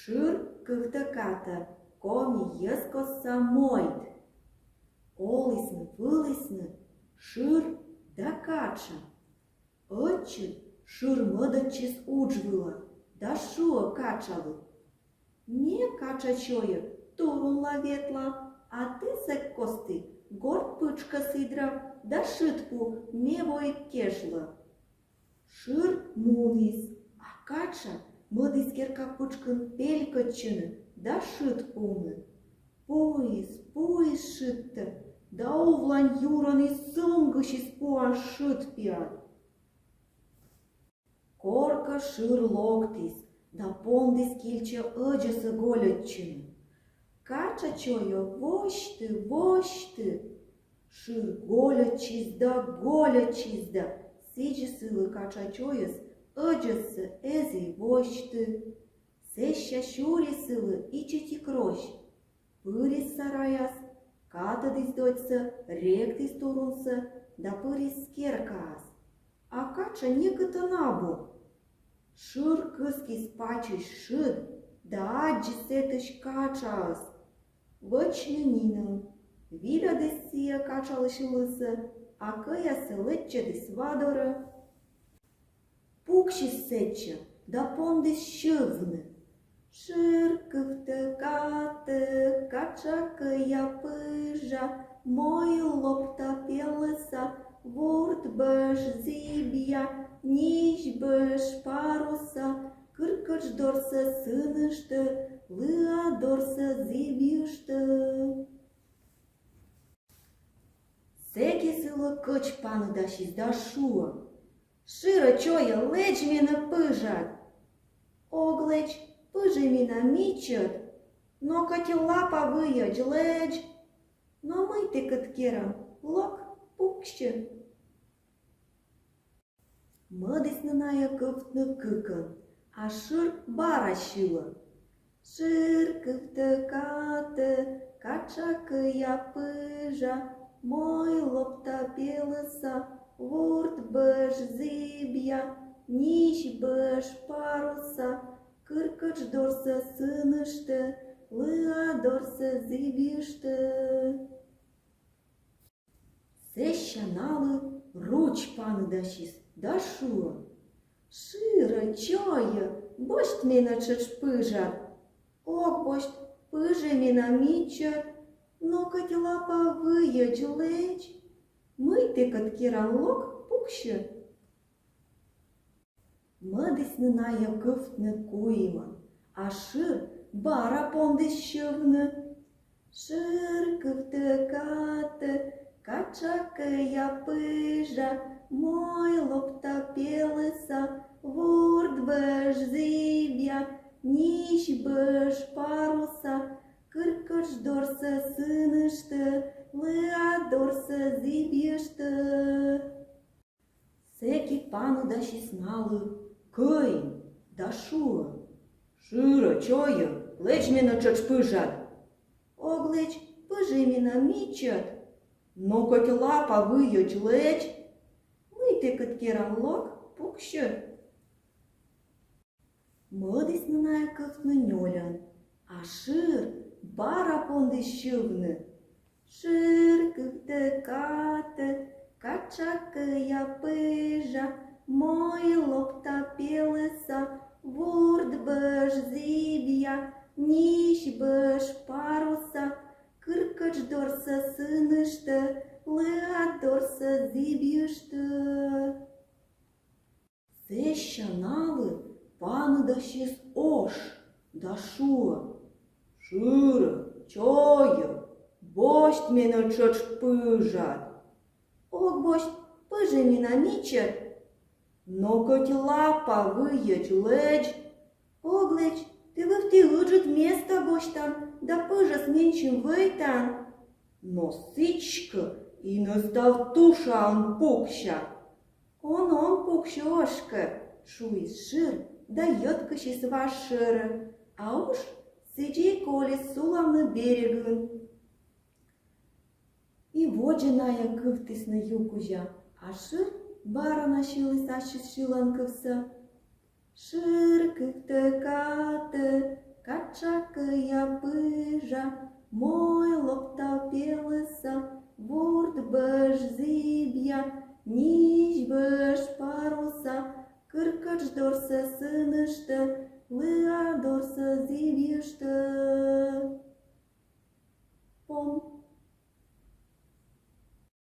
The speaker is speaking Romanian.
Шыр кыхтыкаты, коми ескоса мойт. Олысны-вылысны, шыр да кача. Отчы шыр мыдычис уджвыла, да шуо качалы. Не кача чое, турунла ветла, а ты сек косты, горд пычка сидрав, да шитпу мевой кешла. Шыр мунис, а кача мыдыс керка пычкын пелькотчыны, да шитпуны. Поис шитты, да овлан юраны сунгышис пуан шитпиат. Корка шыр локтис, да пондис кильча ыджысы голетчыны. Кача чойо вошты, шыр голетчиз да, сиджисылы кача чойос ыджысы эзи вошты. Сеща шурисылы ичити крощ. Пырис сараяс, катадис дочса, ректис турунса, да пырис скеркаас. А кача некыта набу. Шыр кыскис пачыш шыд, да аджи сетыш качаас. Вăчны нинă, вилядис сия качалышылысы, а кăясы лăтчăдис вадорă. Пукшис сеччă, да пондис шывны. Шыр кыхтыкаты, кача кăя пыжа, мой лопта пелăса, вурт бăш зибia, ниш бăш паруса, кыркăч дорсă сынышты, лыа дорсă зибишты. Секисылă кăч панăдашис да шуă. Шырă чойă лeci mină пыжат. Оглeci пыжы mină мичăт, но căti lapa văiăgi legi, но măite cât cherăm, loc pukșă. Mădis nănaia căftnă căcăn, a șır bara șilă. Șır câftăcată, cacea căia păja, moi lopta pelăsa, vurt băș zibia, nici băș parusa, cârcăci dor să sânăște, lăa dor să zibiște. Seșanală ruci panădașis, da șuă. Шырă чойă, boști mină ce-ți păjat. Oc boști păjă mină mică, no căti lapa văiăgi legi, măite cât chiran loc pucșă. Mădis nănaia căftnă cuimă, a șır bara pondis șăvnă. Șır căftăcată, cacea căia păja, moi lopta pelăsa, vurt băș zibia, nici băș parusa, cârcăci dor să sânăște, lăa dor să zibiște. Sechi pană da și snală, căi, da șuă. Șıră, cioiă, leci mină ce-ți păjat. Ogleci, păjă mină micăt, no căti lapa văiăgi leci, măite cât chiran loc pucșă. Mădis nănaia căftnă niolăn, a șır bara pondis șăvnă. Șır câftăcată, cacea căia păja, moi lopta pelăsa, vurt băș zibia, nici băș parusa, cârcăci dor să sânăște, lăa dor să zibiște. Seșanală panădașis oș, da șuă. Șıră, cioiă, boști mină ce-ți păjat. Oc boști păjă mină micăt, no căti lapa văiăgi legi, ogleci, te văfti hăgăt miesta boștan, da păjă sminci-n văitan, no sicică, i năstav tușa în pucșa. Ono în pucșă oșcă, șuis șır, da iotcă și sva șără, auș, сидей коле суламны берегін. И воджиная кывтысны юкужа, а шыр барана шилыса шиланкывса. Шыр кывты каты, лия пыжа, мой лопта пелеса, ворд бэш зибья, нищ бэш паруса, кыркач дорса сынышты, лия дорса зибьешты.